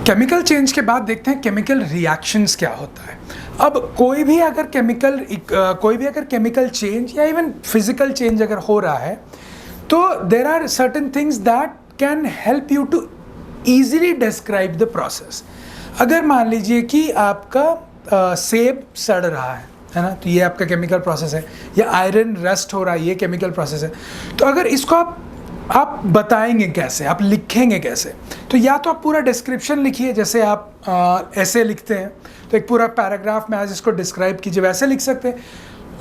Chemical change के बाद देखते हैं केमिकल रिएक्शंस क्या होता है। अब कोई भी अगर केमिकल चेंज या इवन फिजिकल चेंज अगर हो रहा है तो there are certain things that can help you to easily describe the process. अगर मान लीजिए कि आपका सेब सड़ रहा है ना, तो ये आपका केमिकल प्रोसेस है, या आयरन रस्ट हो रहा है, ये केमिकल प्रोसेस है। तो अगर इसको आप बताएंगे कैसे, आप लिखेंगे कैसे, तो या तो आप पूरा डिस्क्रिप्शन लिखिए, जैसे आप ऐसे लिखते हैं तो एक पूरा पैराग्राफ में आज इसको डिस्क्राइब कीजिए, वैसे लिख सकते हैं।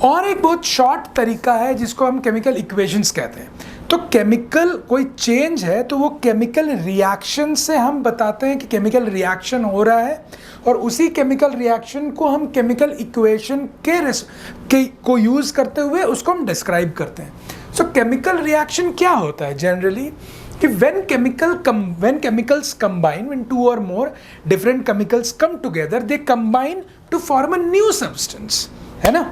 और एक बहुत शॉर्ट तरीका है जिसको हम केमिकल इक्वेशंस कहते हैं। तो केमिकल कोई चेंज है तो वो केमिकल रिएक्शन से हम बताते हैं कि केमिकल रिएक्शन हो रहा है, और उसी केमिकल रिएक्शन को हम केमिकल इक्वेशन को यूज़ करते हुए उसको हम डिस्क्राइब करते हैं। सो केमिकल रिएक्शन क्या होता है जनरली कि when chemicals combine, when two or more different chemicals come together, they combine to form a new substance, है ना।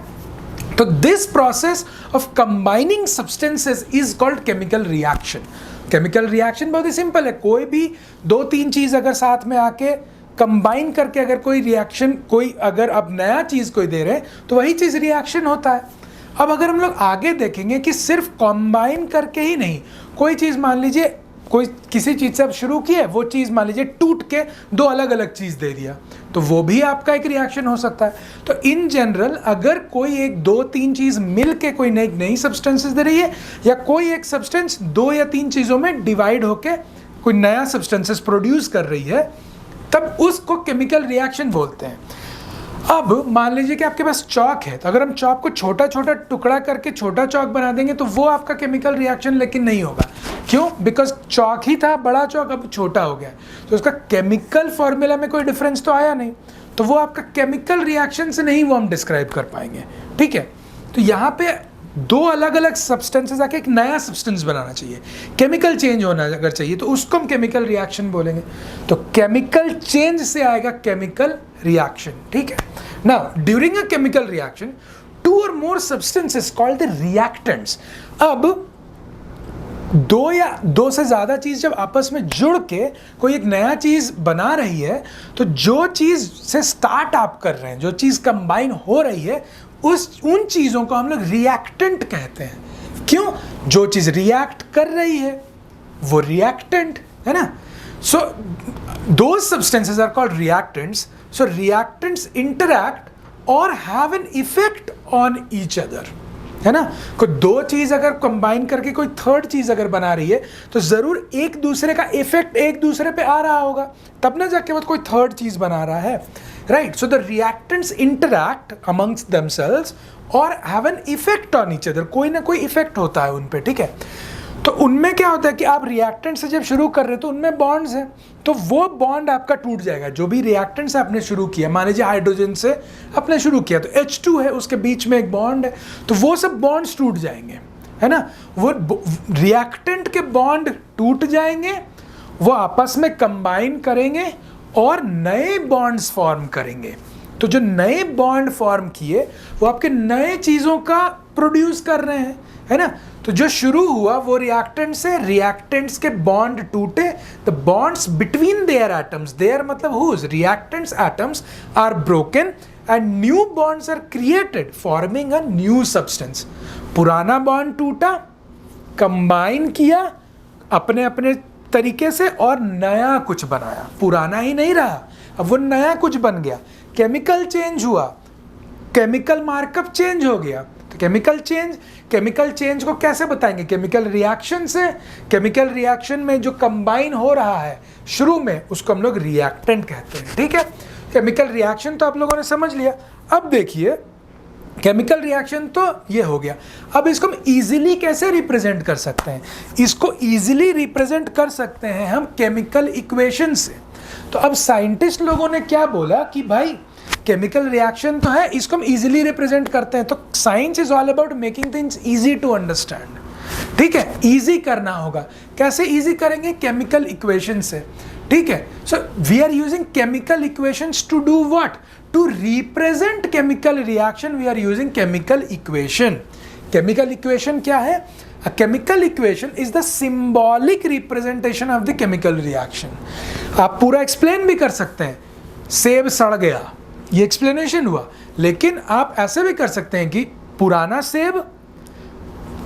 तो this process of combining substances is called chemical reaction. Chemical reaction बहुत ही simple है, कोई भी दो तीन चीज़ अगर साथ में आके कंबाइन करके अगर कोई रिएक्शन, कोई अगर आप नया चीज़ कोई दे रहे हैं तो वही चीज़ रिएक्शन होता है। अब अगर हम लोग आगे देखेंगे कि सिर्फ कंबाइन करके ही नहीं, कोई चीज़ मान लीजिए, कोई किसी चीज़ से आप शुरू किए, वो चीज़ मान लीजिए टूट के दो अलग अलग चीज़ दे दिया, तो वो भी आपका एक रिएक्शन हो सकता है। तो इन जनरल अगर कोई एक दो तीन चीज़ मिल के कोई नई सब्सटेंसेस दे रही है, या कोई एक सब्सटेंस दो या तीन चीज़ों में डिवाइड होके कोई नया सब्सटेंसेस प्रोड्यूस कर रही है, तब उसको केमिकल रिएक्शन बोलते हैं। अब मान लीजिए कि आपके पास चॉक है, तो अगर हम चॉक को छोटा छोटा टुकड़ा करके छोटा चॉक बना देंगे तो वो आपका केमिकल रिएक्शन लेकिन नहीं होगा। क्यों? बिकॉज चॉक ही था, बड़ा चॉक अब छोटा हो गया, तो उसका केमिकल फॉर्मूला में कोई डिफरेंस तो आया नहीं, तो वो आपका केमिकल रिएक्शन से नहीं वो हम डिस्क्राइब कर पाएंगे। ठीक है, तो यहाँ पे दो अलग अलग सब्सटेंसेस आके एक नया सब्सटेंस बनाना चाहिए, केमिकल चेंज होना अगर चाहिए तो उसको हम केमिकल रिएक्शन बोलेंगे। तो केमिकल चेंज से आएगा केमिकल रिएक्शन। ठीक है, now during a chemical reaction two or more substances called the reactants. अब दो या दो से ज़्यादा चीज़ जब आपस में जुड़ के कोई एक नया चीज़ बना रही है, तो जो चीज़ से स्टार्ट आप कर रहे हैं, जो चीज़ कंबाइन हो रही है, उन चीज़ों को हम लोग रिएक्टेंट कहते हैं। क्यों? जो चीज़ रिएक्ट कर रही है वो रिएक्टेंट है ना। So those substances are called reactants. So reactants interact और have an effect on each other, है ना। कोई दो चीज़ अगर कंबाइन करके कोई थर्ड चीज़ अगर बना रही है तो ज़रूर एक दूसरे का इफेक्ट एक दूसरे पे आ रहा होगा, तब ना जाके बाद कोई थर्ड चीज़ बना रहा है, right. So the reactants interact amongst themselves और have an effect on each other, कोई ना कोई इफेक्ट होता है उन पे। ठीक है, तो उनमें क्या होता है कि आप रिएक्टेंट से जब शुरू कर रहे हो तो उनमें बॉन्ड्स हैं, तो वो बॉन्ड आपका टूट जाएगा। जो भी रिएक्टेंट से आपने शुरू किया, मान लीजिए हाइड्रोजन से आपने शुरू किया तो H2 है, उसके बीच में एक बॉन्ड है, तो वो सब बॉन्ड्स टूट जाएंगे, है ना। वो रिएक्टेंट के बॉन्ड टूट जाएंगे, वो आपस में कंबाइन करेंगे और नए बॉन्ड्स फॉर्म करेंगे। तो जो नए बॉन्ड फॉर्म किए वो आपके नए चीज़ों का प्रोड्यूस कर रहे हैं, है ना। तो जो शुरू हुआ वो रिएक्टेंट से, रिएक्टेंट्स के बॉन्ड टूटे, the bonds between their atoms, their मतलब whose, reactants atoms are broken and new bonds are created forming a new substance. पुराना बॉन्ड टूटा, कंबाइन किया अपने अपने तरीके से और नया कुछ बनाया, पुराना ही नहीं रहा, अब वो नया कुछ बन गया। केमिकल चेंज हुआ, केमिकल मार्कअप चेंज हो गया। तो केमिकल चेंज को कैसे बताएंगे? केमिकल रिएक्शन से। केमिकल रिएक्शन में जो कंबाइन हो रहा है शुरू में, उसको हम लोग रिएक्टेंट कहते हैं। ठीक है, केमिकल रिएक्शन तो आप लोगों ने समझ लिया। अब देखिए केमिकल रिएक्शन तो ये हो गया, अब इसको हम इजीली कैसे रिप्रेजेंट कर सकते हैं? इसको इजीली रिप्रेजेंट कर सकते हैं हम केमिकल इक्वेशन से। तो अब साइंटिस्ट लोगों ने क्या बोला कि भाई केमिकल रिएक्शन तो है, इसको हम इजीली रिप्रेजेंट करते हैं। तो science is all about making things easy to understand. ठीक है, इजी करना होगा। कैसे इजी करेंगे? केमिकल इक्वेशन से। ठीक है, so we are using chemical equations to do what? To represent chemical reaction we are using chemical equation. Chemical equation क्या है? a chemical equation is the symbolic representation of the chemical reaction. आप पूरा explain भी कर सकते हैं, सेब सड़ गया, ये एक्सप्लेनेशन हुआ, लेकिन आप ऐसे भी कर सकते हैं कि पुराना सेब,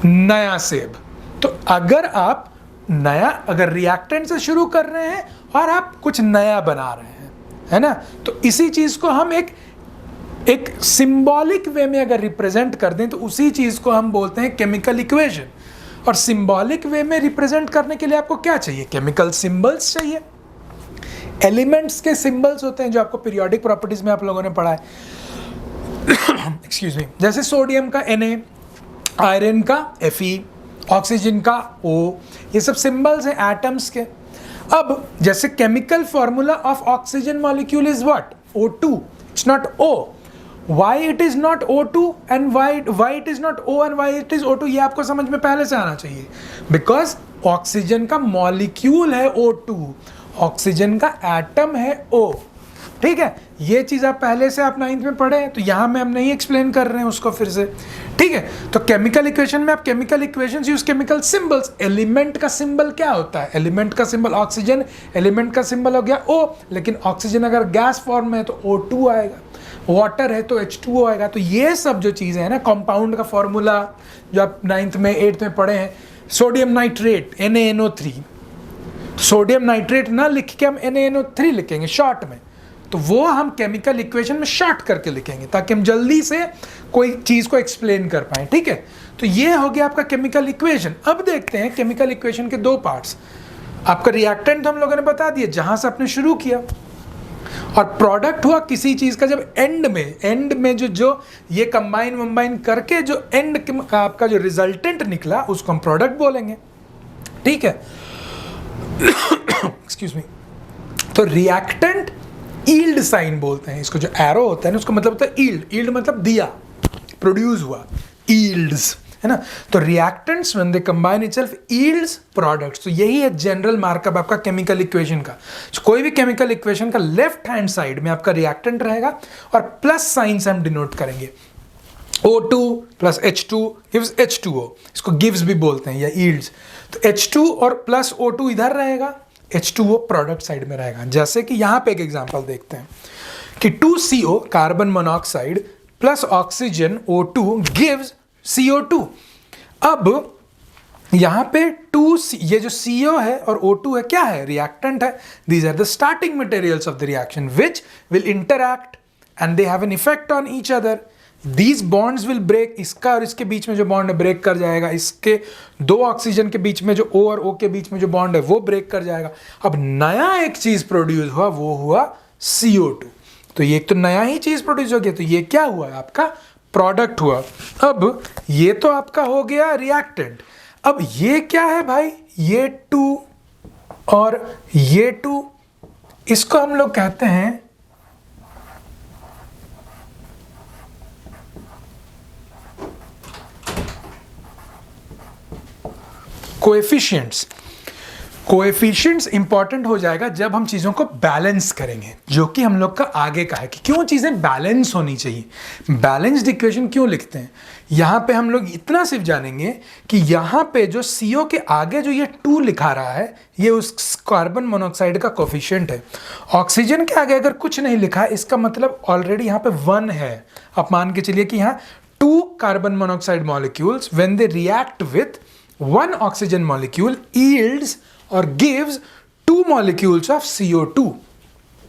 नया सेब। तो अगर आप नया, अगर रिएक्टेंट से शुरू कर रहे हैं और आप कुछ नया बना रहे हैं, है ना, तो इसी चीज को हम एक सिंबॉलिक वे में अगर रिप्रेजेंट कर दें तो उसी चीज को हम बोलते हैं केमिकल इक्वेशन। और सिंबॉलिक वे में रिप्रेजेंट करने के लिए आपको क्या चाहिए? केमिकल सिंबल्स चाहिए। एलिमेंट्स के सिंबल्स होते हैं जो आपको पीरियोडिक प्रॉपर्टीज में आप लोगों ने पढ़ा है। एक्सक्यूज मी, जैसे सोडियम का Na, आयरन का Fe, ऑक्सीजन का O, ये सब सिंबल्स हैं एटम्स के। अब जैसे chemical formula of oxygen molecule is what? O2, it's not O। Why it is not O2 and why it is not O and why it is O2, ये आपको समझ में पहले से आना चाहिए। बिकॉज ऑक्सीजन का मॉलिक्यूल है O2, ऑक्सीजन का एटम है O। ठीक है, ये चीज आप पहले से आप 9th में पढ़े हैं, तो यहां में हम नहीं एक्सप्लेन कर रहे हैं उसको फिर से। ठीक है, तो केमिकल इक्वेशन में आप chemical equations use chemical symbols. Element का सिंबल क्या होता है? एलिमेंट का सिंबल ऑक्सीजन, एलिमेंट का सिंबल हो गया O, लेकिन ऑक्सीजन अगर गैस फॉर्म में है तो O2 आएगा, वाटर है तो H2O आएगा। तो ये सब जो चीज़ें हैं ना, कंपाउंड का फॉर्मूला जो आप 9th में 8th में पढ़े हैं, sodium nitrate NaNO3, sodium nitrate ना लिख के हम NaNO3 लिखेंगे शॉर्ट में, तो वो हम केमिकल इक्वेशन में शॉर्ट करके लिखेंगे ताकि हम जल्दी से कोई चीज़ को एक्सप्लेन कर पाएँ। ठीक है, तो ये हो गया आपका केमिकल इक्वेशन। अब देखते हैं केमिकल इक्वेशन के दो पार्ट्स। आपका रिएक्टेंट तो हम लोगों ने बता दिया जहाँ से आपने शुरू किया, और प्रोडक्ट हुआ किसी चीज का जब एंड में जो ये कंबाइन करके जो एंड का आपका जो रिजल्टेंट निकला उसको हम प्रोडक्ट बोलेंगे। ठीक है, एक्सक्यूज मी। तो रिएक्टेंट ईल्ड साइन बोलते हैं इसको, जो एरो होता है ना उसको मतलब होता है ईल्ड मतलब दिया, प्रोड्यूस हुआ, ईल्ड्स, है ना। तो reactants when they combine itself yields products. तो यही है जनरल मार्कअप आपका केमिकल इक्वेशन का। तो कोई भी केमिकल इक्वेशन का लेफ्ट हैंड साइड में आपका रिएक्टेंट रहेगा और प्लस साइन से हम डिनोट करेंगे। O2 plus H2 gives H2O, इसको गिव्स भी बोलते हैं या यील्ड्स। तो H2 और प्लस O2 इधर रहेगा, H2O प्रोडक्ट साइड में रहेगा। जैसे कि यहाँ पे एक एग्जांपल देखते हैं कि 2CO carbon monoxide plus oxygen O2 gives CO2। अब यहाँ पे ये जो CO है और O2 है क्या है? रिएक्टेंट है। These are the starting materials of the reaction which will interact and they have an effect on each other. These bonds will break, इसका और इसके बीच में जो बॉन्ड है ब्रेक कर जाएगा, इसके दो ऑक्सीजन के बीच में जो O और O के बीच में जो बॉन्ड है वो ब्रेक कर जाएगा। अब नया एक चीज प्रोड्यूस हुआ, वो हुआ CO2। तो ये तो नया ही चीज प्रोड्यूस हो गया, तो ये क्या हुआ? आपका प्रोडक्ट हुआ। अब ये तो आपका हो गया रिएक्टेंट। अब ये क्या है भाई? ये 2 और ये 2, इसको हम लोग कहते हैं कोएफिशिएंट्स। कोएफिशिएंट्स इंपॉर्टेंट हो जाएगा जब हम चीज़ों को बैलेंस करेंगे, जो कि हम लोग का आगे का है कि क्यों चीज़ें बैलेंस होनी चाहिए। बैलेंस्ड इक्वेशन क्यों लिखते हैं? यहाँ पे हम लोग इतना सिर्फ जानेंगे कि यहाँ पे जो CO के आगे जो ये 2 लिखा रहा है, ये उस कार्बन मोनोऑक्साइड का कोफिशिएंट है। ऑक्सीजन के आगे अगर कुछ नहीं लिखा है, इसका मतलब ऑलरेडी यहाँ पे 1 है। आप मान के चलिए कि यहाँ 2 carbon monoxide molecules when they react with 1 oxygen molecule yields और gives 2 molecules of CO2,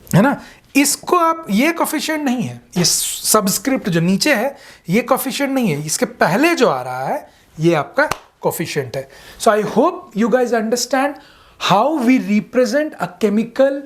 है ना। इसको आप, ये कोफिशिएंट नहीं है, ये सबस्क्रिप्ट जो नीचे है ये कोफिशिएंट नहीं है, इसके पहले जो आ रहा है ये आपका कोफिशिएंट है। So I hope you guys understand how we represent a chemical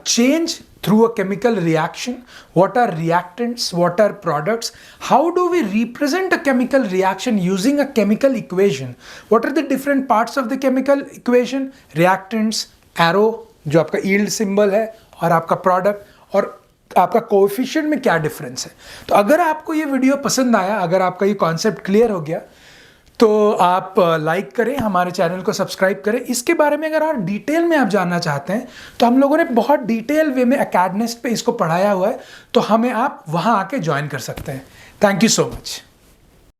change through a chemical reaction. What are reactants? What are products? How do we represent a chemical reaction using a chemical equation? What are the different parts of the chemical equation? Reactants, arrow जो आपका yield symbol है, और आपका product, और आपका coefficient में क्या difference है। तो अगर आपको ये वीडियो पसंद आया, अगर आपका ये कॉन्सेप्ट क्लियर हो गया, तो आप लाइक करें, हमारे चैनल को सब्सक्राइब करें। इसके बारे में अगर और डिटेल में आप जानना चाहते हैं तो हम लोगों ने बहुत डिटेल वे में अकेडमिस्ट पे इसको पढ़ाया हुआ है, तो हमें आप वहाँ आके ज्वाइन कर सकते हैं। Thank you so much.